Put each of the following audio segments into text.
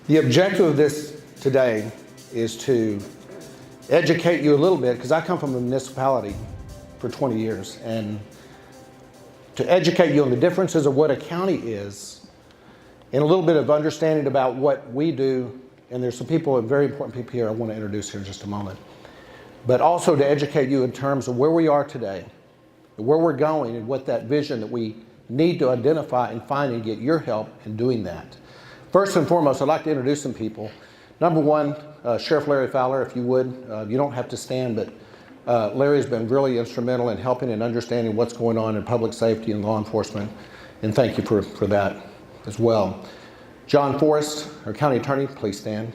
The objective of this today is to educate you a little bit, because I come from a municipality for 20 years, and to educate you on the differences of what a county is, and a little bit of understanding about what we do. And there's some people, very important people here I want to introduce here in just a moment. But also to educate you in terms of where we are today, where we're going, and what that vision that we need to identify and find and get your help in doing that. First and foremost, I'd like to introduce some people. Number one, Sheriff Larry Fowler, if you would. You don't have to stand, but Larry's been really instrumental in helping and understanding what's going on in public safety and law enforcement, and thank you for that as well. John Forrest, our county attorney, please stand.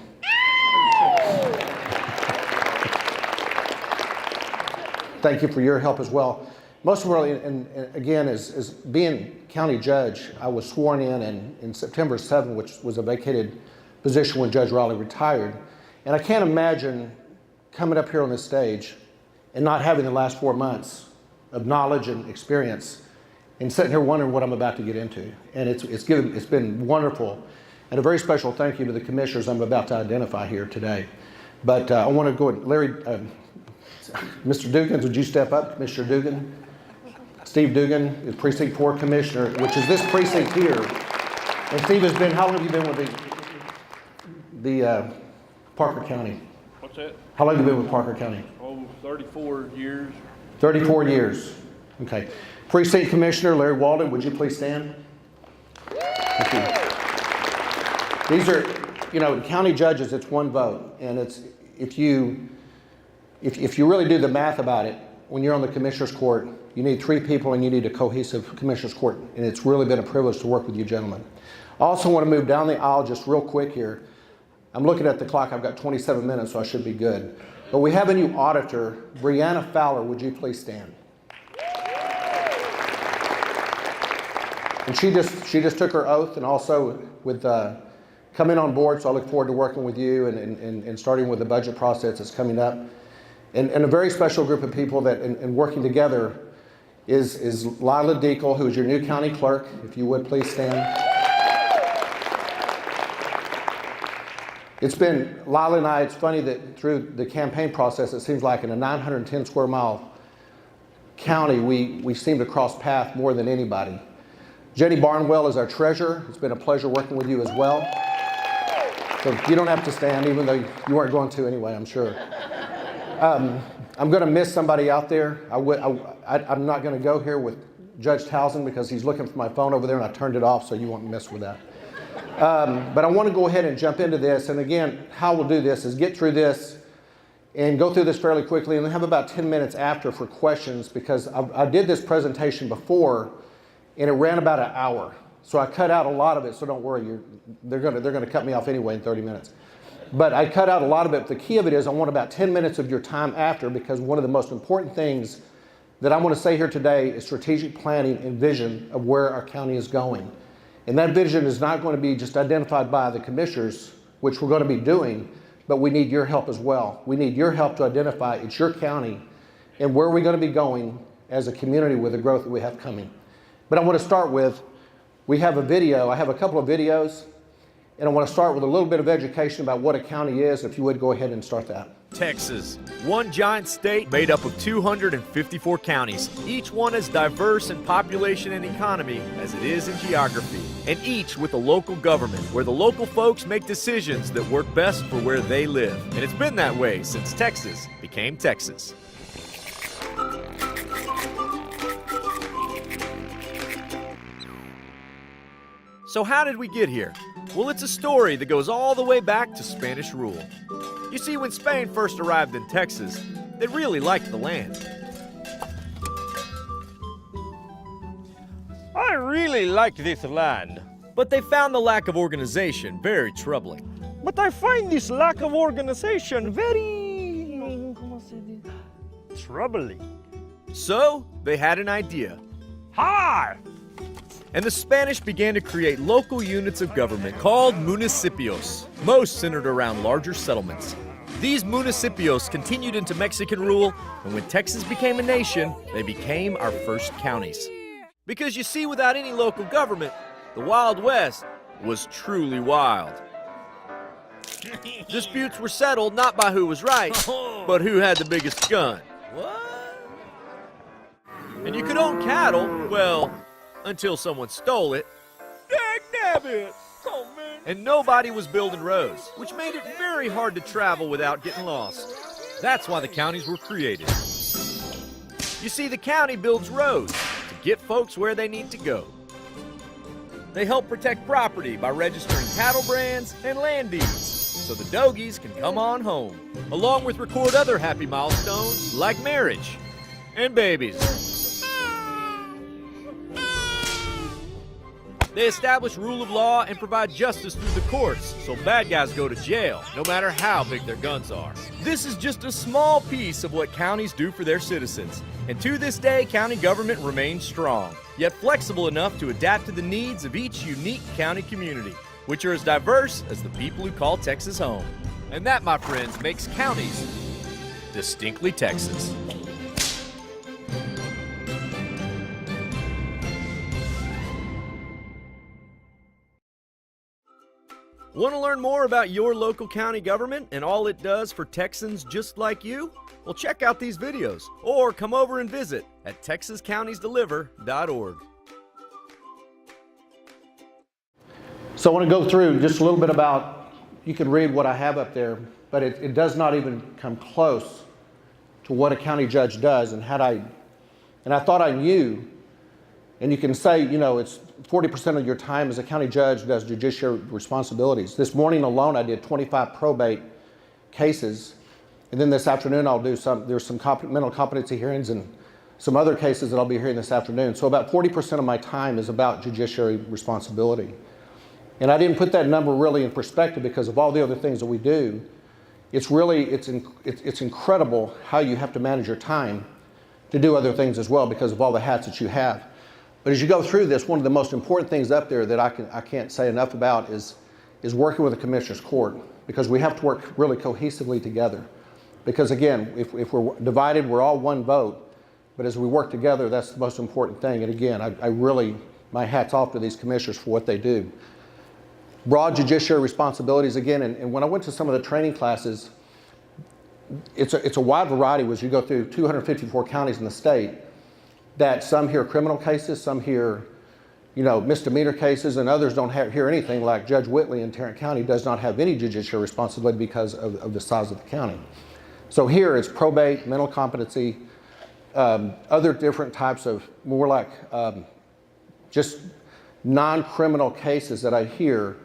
Thank you for your help as well. Most importantly, and again, as being county judge, I was sworn in September 7, which was a vacated position when Judge Riley retired. And I can't imagine coming up here on this stage and not having the last 4 months of knowledge and experience and sitting here wondering what I'm about to get into. And it's been wonderful. And a very special thank you to the commissioners I'm about to identify here today. But I want to go ahead, Larry, Mr. Dugan, would you step up? Commissioner Dugan. Steve Dugan is Precinct 4 Commissioner, which is this precinct here. And Steve has been, how long have you been with the Parker County? What's that? How long have you been with Parker County? Oh, 34 years. 34 years. Okay. Precinct Commissioner Larry Walden, would you please stand? Thank you. These are, county judges, it's one vote. And it's, if you really do the math about it, when you're on the Commissioner's Court, you need 3 people and you need a cohesive Commissioner's Court. And it's really been a privilege to work with you gentlemen. I also want to move down the aisle just real quick here. I'm looking at the clock, I've got 27 minutes, so I should be good. But we have a new auditor, Brianna Fowler, would you please stand? And she just took her oath, and also with coming on board, so I look forward to working with you and starting with the budget process that's coming up. And a very special group of people that, in working together, is Lila Deacle, who is your new county clerk. If you would please stand. It's been, Lila and I, it's funny that through the campaign process, it seems like in a 910 square mile county, we seem to cross paths more than anybody. Jenny Barnwell is our treasurer. It's been a pleasure working with you as well. So you don't have to stand, even though you weren't going to anyway, I'm sure. I'm going to miss somebody out there. I'm not going to go here with Judge Townsend because he's looking for my phone over there and I turned it off, so you won't mess with that. But I want to go ahead and jump into this. And again, how we'll do this is get through this and go through this fairly quickly and then have about 10 minutes after for questions, because I did this presentation before and it ran about an hour. So I cut out a lot of it, so don't worry, they're going to cut me off anyway in 30 minutes. But I cut out a lot of it. The key of it is I want about 10 minutes of your time after, because one of the most important things that I want to say here today is strategic planning and vision of where our county is going. And that vision is not going to be just identified by the commissioners, which we're going to be doing, but we need your help as well. We need your help to identify it's your county and where we're going to be going as a community with the growth that we have coming. But I want to start with, we have a video. I have a couple of videos. And I want to start with a little bit of education about what a county is. If you would go ahead and start that. Texas, one giant state made up of 254 counties, each one as diverse in population and economy as it is in geography, and each with a local government where the local folks make decisions that work best for where they live. And it's been that way since Texas became Texas. So how did we get here? Well, it's a story that goes all the way back to Spanish rule. You see, when Spain first arrived in Texas, they really liked the land. I really like this land. But they found the lack of organization very troubling. But I find this lack of organization very troubling. So they had an idea. Hi! And the Spanish began to create local units of government called municipios, most centered around larger settlements. These municipios continued into Mexican rule, and when Texas became a nation, they became our first counties. Because you see, without any local government, the Wild West was truly wild. Disputes were settled not by who was right, but who had the biggest gun. And you could own cattle, well, until someone stole it. Dagnabbit! Oh, man. And nobody was building roads, which made it very hard to travel without getting lost. That's why the counties were created. You see, the county builds roads to get folks where they need to go. They help protect property by registering cattle brands and land deeds, so the dogies can come on home, along with record other happy milestones like marriage and babies. They establish rule of law and provide justice through the courts, so bad guys go to jail, no matter how big their guns are. This is just a small piece of what counties do for their citizens, and to this day, county government remains strong, yet flexible enough to adapt to the needs of each unique county community, which are as diverse as the people who call Texas home. And that, my friends, makes counties distinctly Texas. Want to learn more about your local county government and all it does for Texans just like you? Well, check out these videos or come over and visit at texascountiesdeliver.org. So I want to go through just a little bit about, you can read what I have up there, but it does not even come close to what a county judge does. And I thought I knew, and you can say, you know, it's 40% of your time as a county judge does judiciary responsibilities. This morning alone, I did 25 probate cases. And then this afternoon, there's some mental competency hearings and some other cases that I'll be hearing this afternoon. So about 40% of my time is about judiciary responsibility. And I didn't put that number really in perspective because of all the other things that we do. It's incredible how you have to manage your time to do other things as well because of all the hats that you have. But as you go through this, one of the most important things up there that I can't say enough about is working with the Commissioner's Court, because we have to work really cohesively together. Because again, if we're divided, we're all one vote, but as we work together, that's the most important thing. And again, I really, my hat's off to these commissioners for what they do. Broad judiciary responsibilities again, and when I went to some of the training classes, it's a wide variety as you go through 254 counties in the state, that some hear criminal cases, some hear, you know, misdemeanor cases, and others don't hear anything, like Judge Whitley in Tarrant County does not have any judicial responsibility because of the size of the county. So here it's probate, mental competency, other different types of more like just non-criminal cases that I hear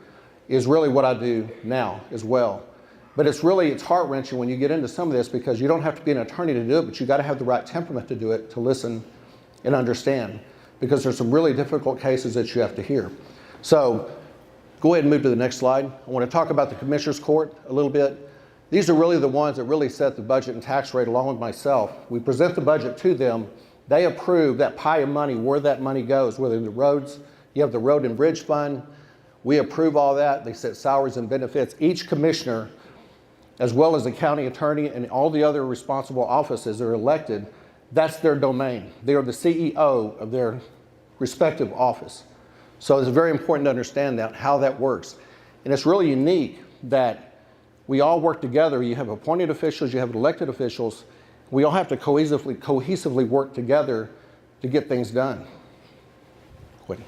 is really what I do now as well. But it's heart-wrenching when you get into some of this because you don't have to be an attorney to do it, but you got to have the right temperament to do it, to listen and understand, because there's some really difficult cases that you have to hear. So go ahead and move to the next slide. I want to talk about the Commissioner's Court a little bit. These are really the ones that really set the budget and tax rate along with myself. We present the budget to them. They approve that pie of money, where that money goes, whether the roads, you have the Road and Bridge Fund. We approve all that. They set salaries and benefits. Each commissioner, as well as the county attorney and all the other responsible offices are elected, that's their domain. They are the CEO of their respective office. So it's very important to understand that, how that works. And it's really unique that we all work together. You have appointed officials, you have elected officials. We all have to cohesively work together to get things done. Quitting.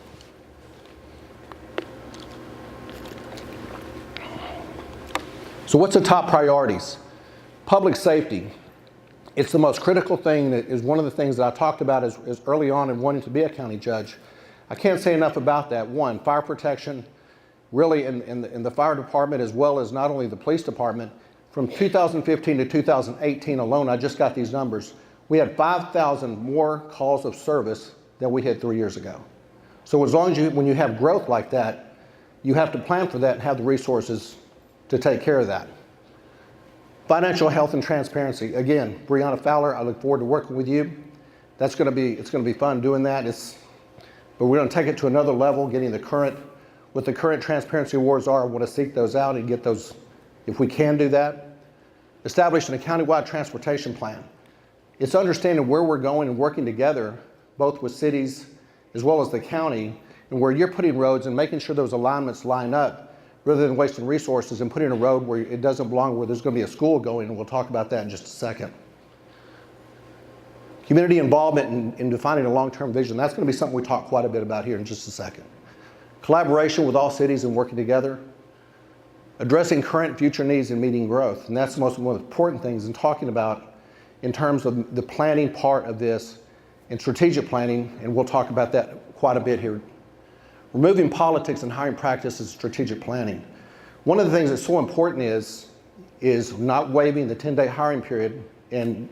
So what's the top priorities? Public safety. It's the most critical thing. That is one of the things that I talked about as early on in wanting to be a county judge. I can't say enough about that. One, fire protection, really in the fire department as well as not only the police department. From 2015 to 2018 alone, I just got these numbers. We had 5,000 more calls of service than we had 3 years ago. So as long as when you have growth like that, you have to plan for that and have the resources to take care of that. Financial health and transparency. Again, Breonna Fowler, I look forward to working with you. It's going to be fun doing that. But we're going to take it to another level, getting what the current transparency awards are. I want to seek those out and get those, if we can do that. Establishing a countywide transportation plan. It's understanding where we're going and working together, both with cities as well as the county, and where you're putting roads and making sure those alignments line up rather than wasting resources and putting a road where it doesn't belong, where there's going to be a school going, and we'll talk about that in just a second. Community involvement in defining a long-term vision, that's going to be something we talk quite a bit about here in just a second. Collaboration with all cities and working together. Addressing current and future needs and meeting growth, and that's one of the most important things in talking about in terms of the planning part of this and strategic planning, and we'll talk about that quite a bit here. Removing politics and hiring practices, strategic planning. One of the things that's so important is not waiving the 10-day hiring period, and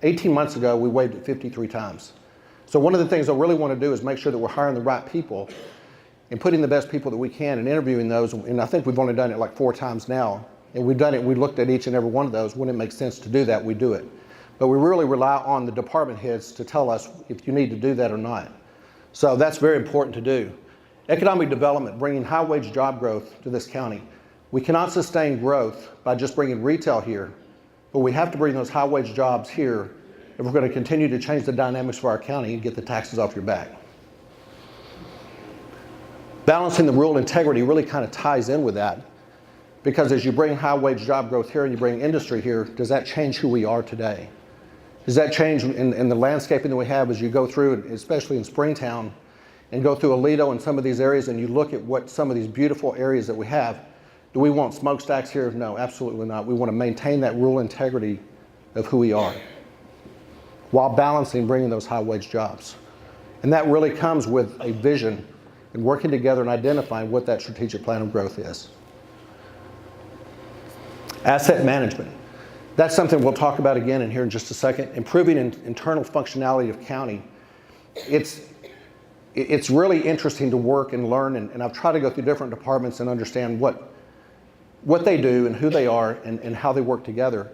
18 months ago we waived it 53 times. So one of the things I really want to do is make sure that we're hiring the right people and putting the best people that we can and interviewing those, and I think we've only done it like 4 times now, and we've done it, we looked at each and every one of those. When it makes sense to do that, we do it. But we really rely on the department heads to tell us if you need to do that or not. So that's very important to do. Economic development, bringing high wage job growth to this county. We cannot sustain growth by just bringing retail here, but we have to bring those high wage jobs here if we're going to continue to change the dynamics for our county and get the taxes off your back. Balancing the rural integrity really kind of ties in with that, because as you bring high wage job growth here and you bring industry here, does that change who we are today? Does that change in the landscaping that we have as you go through, especially in Springtown, and go through Aledo and some of these areas, and you look at what some of these beautiful areas that we have? Do we want smokestacks here? No, absolutely not. We want to maintain that rural integrity of who we are while balancing bringing those high wage jobs. And that really comes with a vision and working together and identifying what that strategic plan of growth is. Asset management. That's something we'll talk about again in here in just a second. Improving internal functionality of county. It's really interesting to work and learn, and I've tried to go through different departments and understand what they do and who they are and how they work together.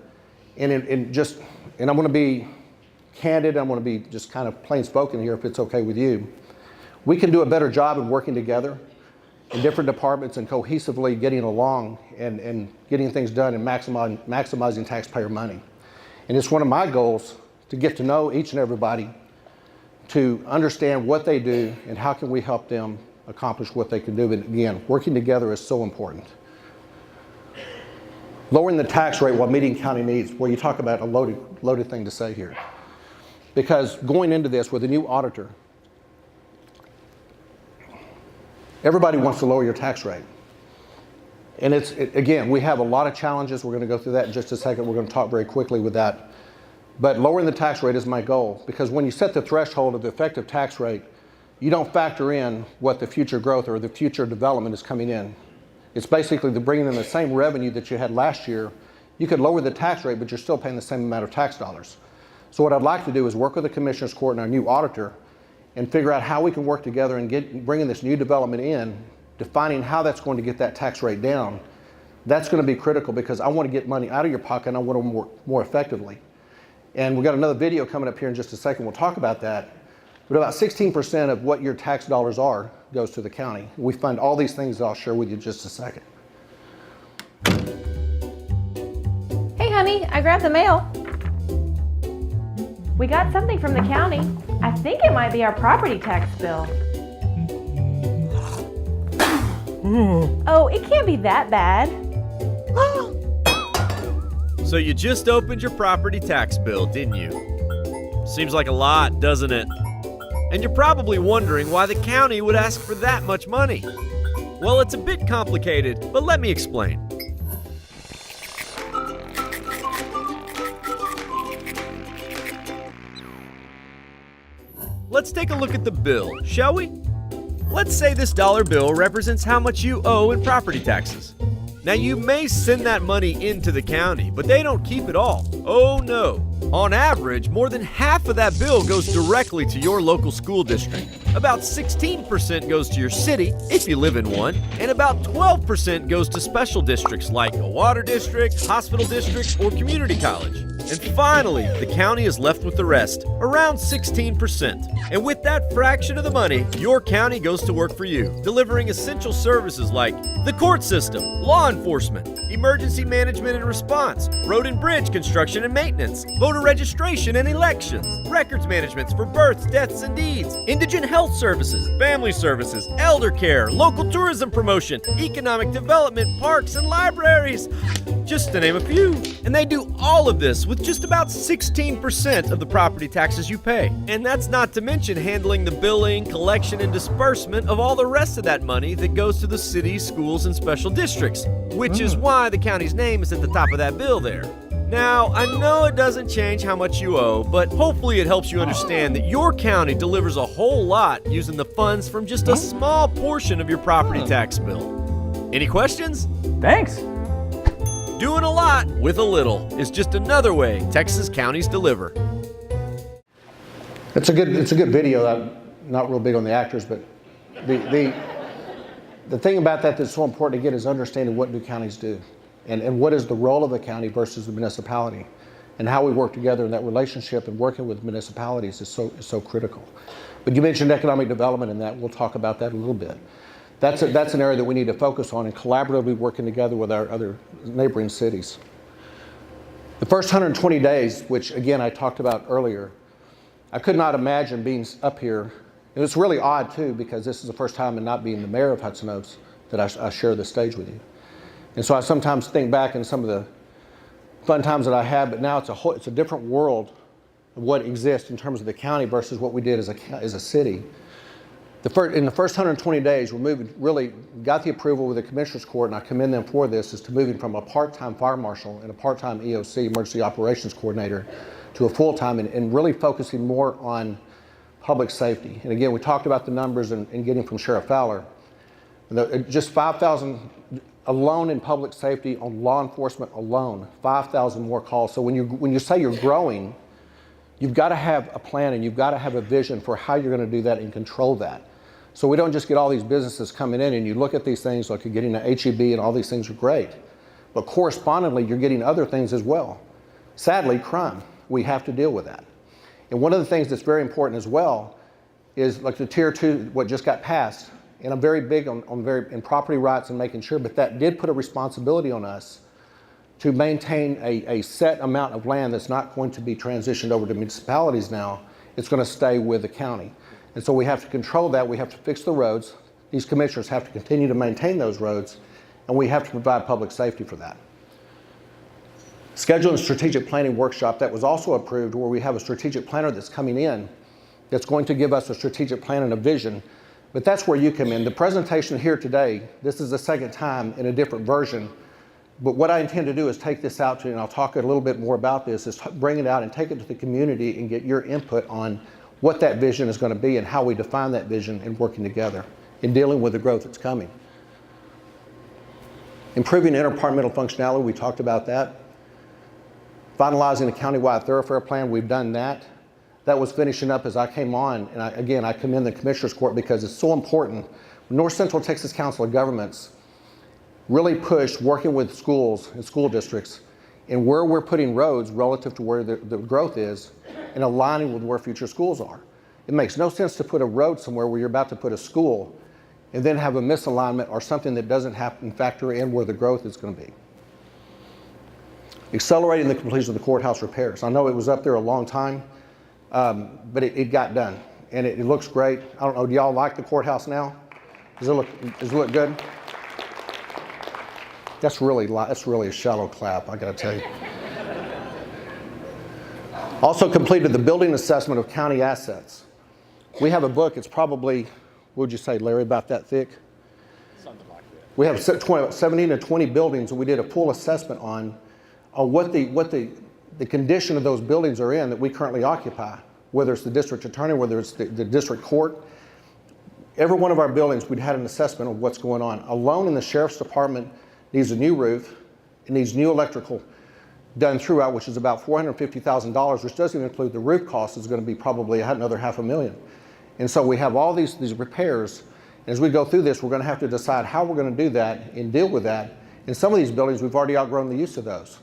And I'm going to be candid, I'm going to be just kind of plain spoken here if it's okay with you. We can do a better job of working together in different departments and cohesively getting along and getting things done and maximizing taxpayer money. And it's one of my goals to get to know each and everybody, to understand what they do and how can we help them accomplish what they can do. And again, working together is so important. Lowering the tax rate while meeting county needs. Well, you talk about a loaded thing to say here. Because going into this with a new auditor, everybody wants to lower your tax rate. And again, we have a lot of challenges. We're going to go through that in just a second. We're going to talk very quickly with that. But lowering the tax rate is my goal, because when you set the threshold of the effective tax rate, you don't factor in what the future growth or the future development is coming in. It's basically bringing in the same revenue that you had last year. You could lower the tax rate, but you're still paying the same amount of tax dollars. So what I'd like to do is work with the Commissioner's Court and our new auditor and figure out how we can work together and bringing this new development in, defining how that's going to get that tax rate down. That's going to be critical, because I want to get money out of your pocket and I want to work more effectively. And we've got another video coming up here in just a second. We'll talk about that. But about 16% of what your tax dollars are goes to the county. We fund all these things that I'll share with you in just a second. Hey honey, I grabbed the mail. We got something from the county. I think it might be our property tax bill. Oh, it can't be that bad. So you just opened your property tax bill, didn't you? Seems like a lot, doesn't it? And you're probably wondering why the county would ask for that much money. Well, it's a bit complicated, but let me explain. Let's take a look at the bill, shall we? Let's say this dollar bill represents how much you owe in property taxes. Now, you may send that money into the county, but they don't keep it all. Oh no. On average, more than half of that bill goes directly to your local school district. About 16% goes to your city, if you live in one, and about 12% goes to special districts like a water district, hospital district, or community college. And finally, the county is left with the rest, around 16%. And with that fraction of the money, your county goes to work for you, delivering essential services like the court system, law enforcement, emergency management and response, road and bridge construction and maintenance, voter registration and elections, records management for births, deaths, and deeds, indigent health services, family services, elder care, local tourism promotion, economic development, parks, and libraries, just to name a few. And they do all of this with just about 16% of the property taxes you pay. And that's not to mention handling the billing, collection, and disbursement of all the rest of that money that goes to the cities, schools, and special districts, which is why the county's name is at the top of that bill there. Now, I know it doesn't change how much you owe, but hopefully it helps you understand that your county delivers a whole lot using the funds from just a small portion of your property tax bill. Any questions? Thanks. Doing a lot with a little is just another way Texas counties deliver. It's a good video. I'm not real big on the actors, but the thing about that that's so important to get is understanding what do counties do, and what is the role of the county versus the municipality, and how we work together in that relationship, and working with municipalities is so critical. But you mentioned economic development, and that we'll talk about that a little bit. That's an area that we need to focus on and collaboratively working together with our other neighboring cities. The first 120 days, which again I talked about earlier, I could not imagine being up here. And it's really odd too, because this is the first time in not being the mayor of Hudson Oaks that I share this stage with you. And so I sometimes think back in some of the fun times that I had, but now it's a different world of what exists in terms of the county versus what we did as a city. In the first 120 days, really got the approval with the Commissioners Court, and I commend them for this, is to moving from a part-time fire marshal and a part-time EOC, Emergency Operations Coordinator, to a full-time, and really focusing more on public safety. And again, we talked about the numbers and getting from Sheriff Fowler. Just 5,000 alone in public safety on law enforcement alone, 5,000 more calls. So when you say you're growing, you've got to have a plan and you've got to have a vision for how you're going to do that and control that. So we don't just get all these businesses coming in and you look at these things like you're getting an HEB and all these things are great. But correspondingly, you're getting other things as well. Sadly, crime. We have to deal with that. And one of the things that's very important as well is like the Tier 2, what just got passed. And I'm very big on property rights and making sure, but that did put a responsibility on us to maintain a set amount of land that's not going to be transitioned over to municipalities now. It's going to stay with the county. And so we have to control that. We have to fix the roads. These commissioners have to continue to maintain those roads, and we have to provide public safety for that. Scheduling a strategic planning workshop that was also approved, where we have a strategic planner that's coming in that's going to give us a strategic plan and a vision. But that's where you come in. The presentation here today, this is the second time in a different version. But what I intend to do is take this out to, and I'll talk a little bit more about this, is bring it out and take it to the community and get your input on what that vision is going to be and how we define that vision and working together in dealing with the growth that's coming. Improving interdepartmental functionality, we talked about that. Finalizing a countywide thoroughfare plan, we've done that. That was finishing up as I came on, and I commend the Commissioners Court because it's so important. North Central Texas Council of Governments really pushed working with schools and school districts and where we're putting roads relative to where the growth is and aligning with where future schools are. It makes no sense to put a road somewhere where you're about to put a school and then have a misalignment or something that doesn't happen factor in where the growth is going to be. Accelerating the completion of the courthouse repairs. I know it was up there a long time, but it got done and it looks great. I don't know, do y'all like the courthouse now? Does it look good? That's really a shallow clap, I gotta tell you. Also completed the building assessment of county assets. We have a book, it's probably, what would you say, Larry, about that thick? Something like that. We have 17 to 20 buildings that we did a full assessment on what the condition of those buildings are in that we currently occupy, whether it's the district attorney, whether it's the district court. Every one of our buildings, we'd had an assessment of what's going on. Alone in the sheriff's department needs a new roof, it needs new electrical done throughout, which is about $450,000, which doesn't even include the roof cost, is going to be probably another $500,000. And so we have all these repairs. And as we go through this, we're going to have to decide how we're going to do that and deal with that. In some of these buildings, we've already outgrown the use of those.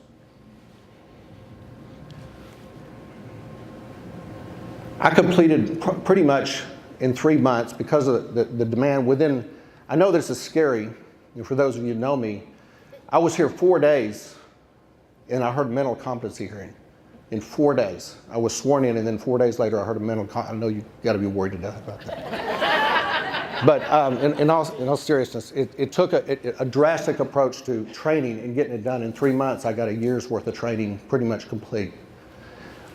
I completed pretty much in 3 months because of the demand within, I know this is scary, for those of you who know me, I was here 4 days and I heard a mental competency hearing. In 4 days. I was sworn in and then 4 days later I heard I know you gotta be worried to death about that. But in all seriousness, it took a drastic approach to training and getting it done. In 3 months, I got a year's worth of training pretty much complete.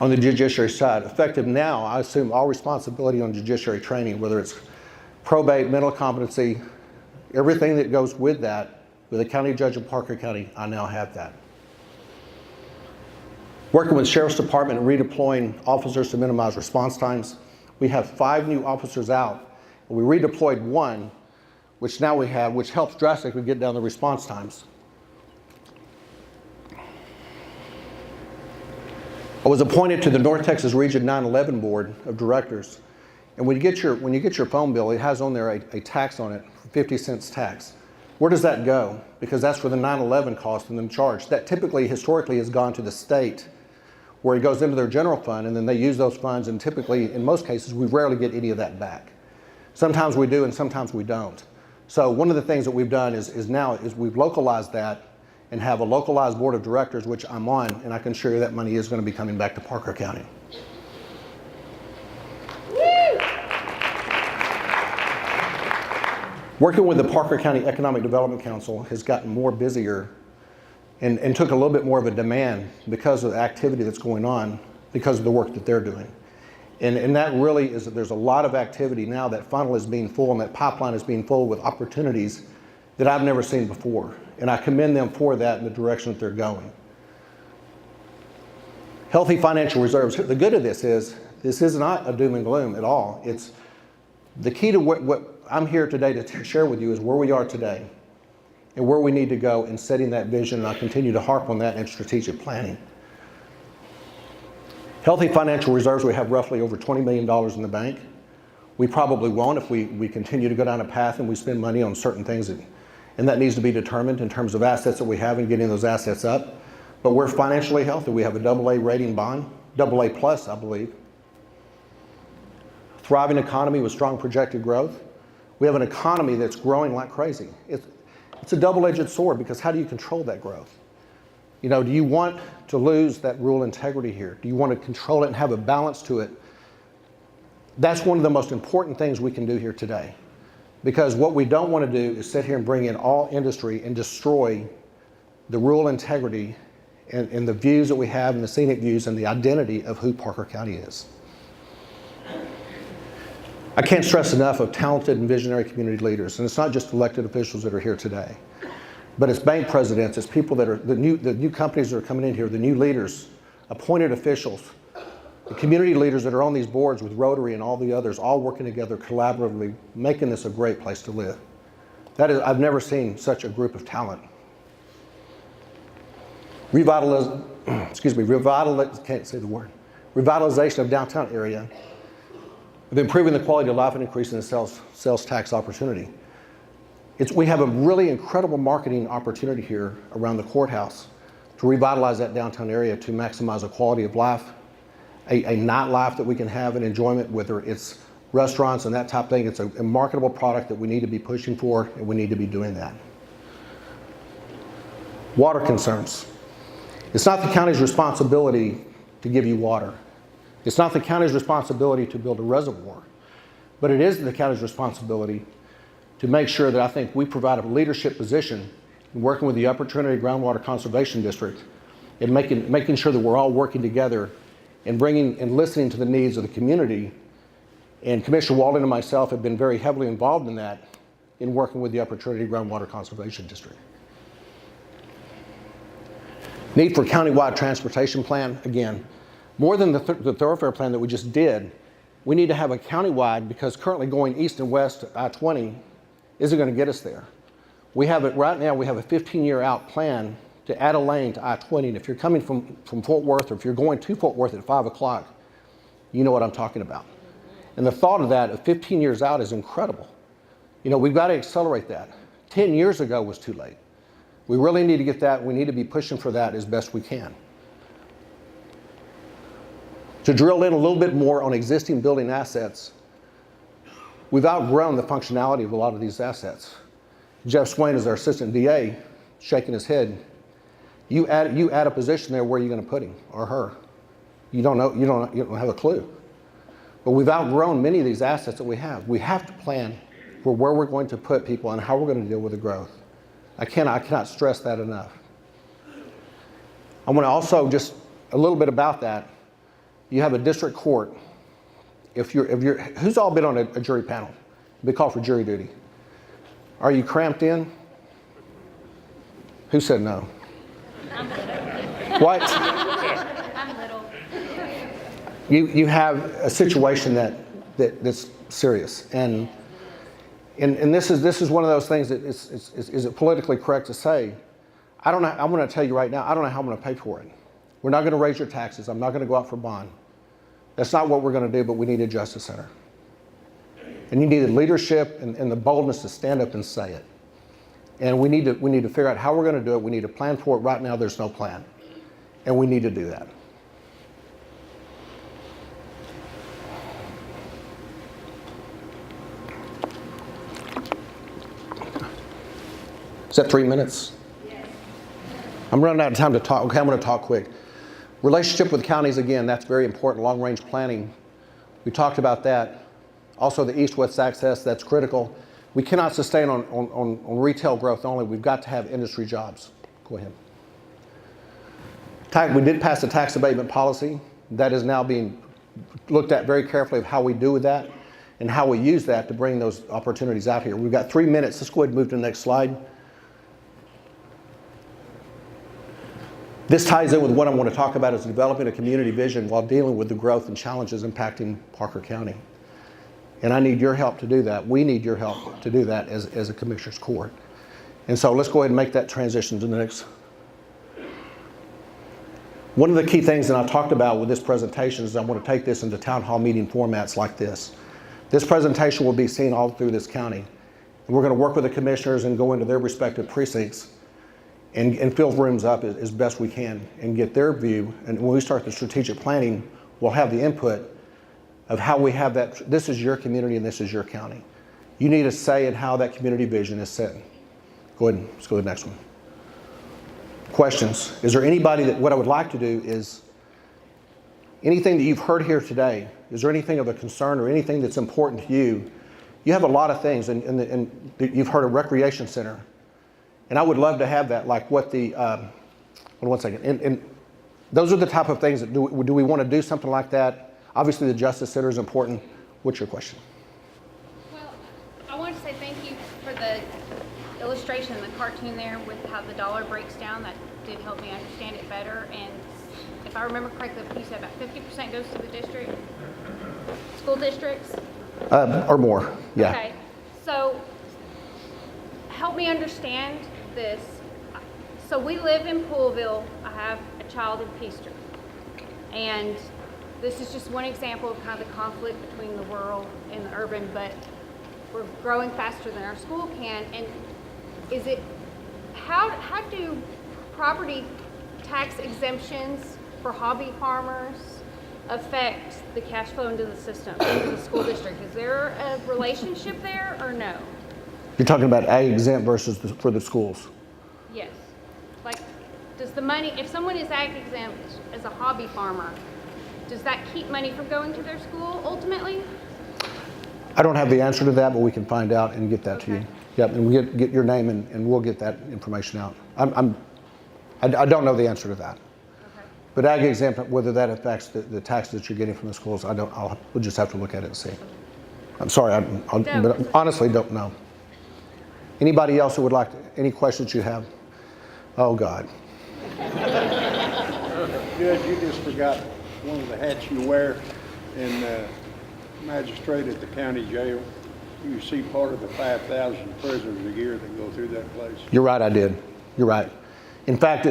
On the judiciary side, effective now, I assume all responsibility on judiciary training, whether it's probate, mental competency, everything that goes with that, with the county judge of Parker County, I now have that. Working with Sheriff's Department and redeploying officers to minimize response times. We have 5 new officers out. We redeployed 1, which now we have, which helps drastically get down the response times. I was appointed to the North Texas Region 9/11 Board of Directors. And when you get your phone bill, it has on there a tax on it, 50 cents tax. Where does that go? Because that's for the 9/11 cost and them charged. That typically, historically, has gone to the state, where it goes into their general fund, and then they use those funds, and typically, in most cases, we rarely get any of that back. Sometimes we do, and sometimes we don't. So one of the things that we've done is we've localized that and have a localized board of directors, which I'm on, and I can assure you that money is going to be coming back to Parker County. Working with the Parker County Economic Development Council has gotten more busier and took a little bit more of a demand because of the activity that's going on, because of the work that they're doing. And that really is, there's a lot of activity now. That funnel is being full and that pipeline is being full with opportunities that I've never seen before. And I commend them for that and the direction that they're going. Healthy financial reserves. The good of this is not a doom and gloom at all. It's the key to what I'm here today to share with you is where we are today and where we need to go in setting that vision, and I'll continue to harp on that in strategic planning. Healthy financial reserves, we have roughly over $20 million in the bank. We probably won't if we continue to go down a path and we spend money on certain things, and that needs to be determined in terms of assets that we have and getting those assets up. But we're financially healthy. We have a AA rating bond, AA plus, I believe. Thriving economy with strong projected growth. We have an economy that's growing like crazy. It's a double-edged sword, because how do you control that growth? You know, do you want to lose that rural integrity here? Do you want to control it and have a balance to it? That's one of the most important things we can do here today. Because what we don't want to do is sit here and bring in all industry and destroy the rural integrity and the views that we have and the scenic views and the identity of who Parker County is. I can't stress enough of talented and visionary community leaders, and it's not just elected officials that are here today, but it's bank presidents, it's people that are the new companies that are coming in here, the new leaders, appointed officials, the community leaders that are on these boards with Rotary and all the others, all working together collaboratively, making this a great place to live. I've never seen such a group of talent. Revitalization of downtown area, of improving the quality of life and increasing the sales tax opportunity. We have a really incredible marketing opportunity here around the courthouse to revitalize that downtown area, to maximize the quality of life, a nightlife that we can have and enjoyment, whether it's restaurants and that type of thing. It's a marketable product that we need to be pushing for, and we need to be doing that. Water concerns. It's not the county's responsibility to give you water. It's not the county's responsibility to build a reservoir, but it is the county's responsibility to make sure that I think we provide a leadership position in working with the Upper Trinity Groundwater Conservation District and making sure that we're all working together and bringing and listening to the needs of the community. And Commissioner Walden and myself have been very heavily involved in that, in working with the Upper Trinity Groundwater Conservation District. Need for countywide transportation plan. Again, more than the thoroughfare plan that we just did, we need to have a countywide, because currently going east and west I-20 isn't going to get us there. We have it right now, we have a 15-year out plan to add a lane to I-20. And if you're coming from Fort Worth, or if you're going to Fort Worth at 5 o'clock, you know what I'm talking about. And the thought of that, of 15 years out, is incredible. You know, we've got to accelerate that. 10 years ago was too late. We really need to get that. We need to be pushing for that as best we can. To drill in a little bit more on existing building assets, we've outgrown the functionality of a lot of these assets. Jeff Swain is our assistant DA, shaking his head. You add a position there, where are you going to put him or her? You don't know. You don't have a clue. But we've outgrown many of these assets that we have. We have to plan for where we're going to put people and how we're going to deal with the growth. I cannot stress that enough. I want to also just a little bit about that. You have a district court. Who's all been on a jury panel? Be called for jury duty. Are you cramped in? Who said no? I'm little. What? I'm little. You have a situation that's serious, and this is one of those things that is it politically correct to say? I don't know. I'm going to tell you right now. I don't know how I'm going to pay for it. We're not going to raise your taxes. I'm not going to go out for bond. That's not what we're going to do. But we need a justice center, and you need the leadership and the boldness to stand up and say it. And we need to figure out how we're going to do it. We need to plan for it. Right now, there's no plan, and we need to do that. Is that 3 minutes? Yes. I'm running out of time to talk. Okay, I'm going to talk quick. Relationship with counties, again, that's very important. Long-range planning. We talked about that. Also, the east-west access, that's critical. We cannot sustain on retail growth only. We've got to have industry jobs. Go ahead. We did pass a tax abatement policy. That is now being looked at very carefully of how we do with that and how we use that to bring those opportunities out here. We've got 3 minutes. Let's go ahead and move to the next slide. This ties in with what I want to talk about, is developing a community vision while dealing with the growth and challenges impacting Parker County. And I need your help to do that. We need your help to do that as a Commissioner's Court. And so let's go ahead and make that transition to the next. One of the key things that I talked about with this presentation is I want to take this into town hall meeting formats like this. This presentation will be seen all through this county. And we're going to work with the commissioners and go into their respective precincts and fill rooms up as best we can and get their view. And when we start the strategic planning, we'll have the input of how we have that. This is your community and this is your county. You need a say in how that community vision is set. Go ahead, let's go to the next one. Questions? Is there anybody that, what I would like to do is, anything that you've heard here today, is there anything of a concern or anything that's important to you? You have a lot of things, and you've heard a recreation center. And I would love to have that, like what the, hold on one second. And those are the type of things that, do we want to do something like that? Obviously the Justice Center is important. What's your question? Well, I wanted to say thank you for the illustration, the cartoon there with how the dollar breaks down. That did help me understand it better. And if I remember correctly, you said about 50% goes to the district, school districts? Or more, yeah. Okay, so help me understand this. So we live in Poolville. I have a child in Peaster. And this is just one example of kind of the conflict between the rural and the urban, but we're growing faster than our school can. And is it, how do property tax exemptions for hobby farmers affect the cash flow into the system, into the school district? Is there a relationship there or no? You're talking about ag exempt versus for the schools? Yes. Like, does the money, if someone is ag exempt as a hobby farmer, does that keep money from going to their school ultimately? I don't have the answer to that, but we can find out and get that to you. Yep, and we get your name and we'll get that information out. I don't know the answer to that. Okay. But ag exempt, whether that affects the taxes that you're getting from the schools, we'll just have to look at it and see. I'm sorry, but I honestly don't know. Anybody else who would like any questions you have? Oh, God. Judge, you just forgot one of the hats you wear in magistrate at the county jail. You see part of the 5,000 prisoners a year that go through that place. You're right, I did. You're right. In fact,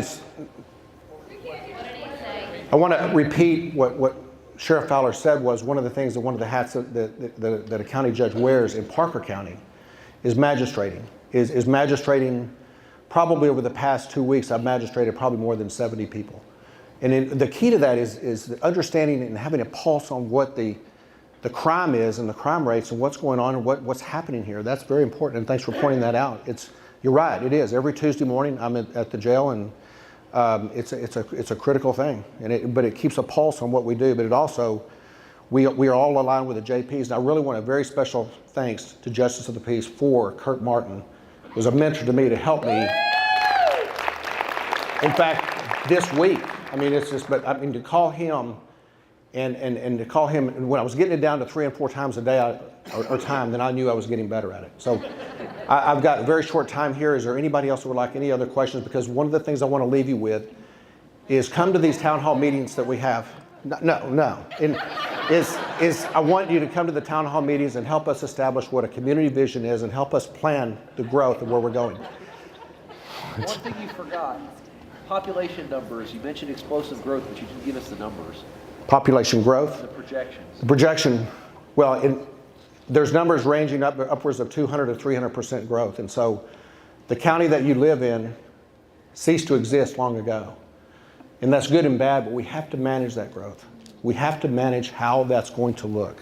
I want to repeat what Sheriff Fowler said was one of the things that one of the hats that a county judge wears in Parker County is magistrating. Is magistrating, probably over the past 2 weeks, I've magistrated probably more than 70 people. the key to that is the understanding and having a pulse on what the crime is and the crime rates and what's going on and what's happening here. That's very important, and thanks for pointing that out. You're right, it is. Every Tuesday morning I'm at the jail, and it's a critical thing, but it keeps a pulse on what we do, but it also, we are all aligned with the JPs, and I really want a very special thanks to Justice of the Peace for Kirk Martin, who was a mentor to me to help me. In fact, this week, I mean, to call him and to call him, when I was getting it down to 3 and 4 times a day or time, then I knew I was getting better at it. So I've got a very short time here. Is there anybody else who would like any other questions? Because one of the things I want to leave you with is come to these town hall meetings that we have. No. I want you to come to the town hall meetings and help us establish what a community vision is and help us plan the growth of where we're going. One thing you forgot, population numbers. You mentioned explosive growth, but you didn't give us the numbers. Population growth. The projections. The projection, well, there's numbers ranging upwards of 200 to 300% growth. And so the county that you live in ceased to exist long ago. And that's good and bad, but we have to manage that growth. We have to manage how that's going to look.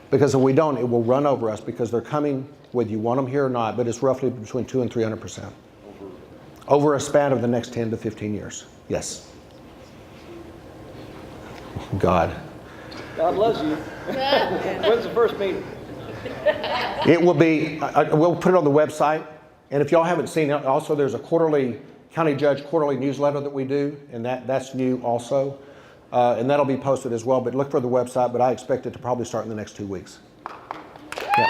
Because if we don't, it will run over us because they're coming whether you want them here or not, but it's roughly between 200 and 300%. Over a span of the next 10 to 15 years. Yes. God. God loves you. When's the first meeting? It will be, we'll put it on the website. And if y'all haven't seen it, also there's a county judge quarterly newsletter that we do, and that's new also. And that'll be posted as well, but look for the website, but I expect it to probably start in the next 2 weeks. Yeah.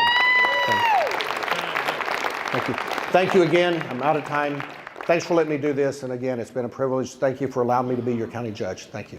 Thank you. Thank you again. I'm out of time. Thanks for letting me do this. And again, it's been a privilege. Thank you for allowing me to be your county judge. Thank you.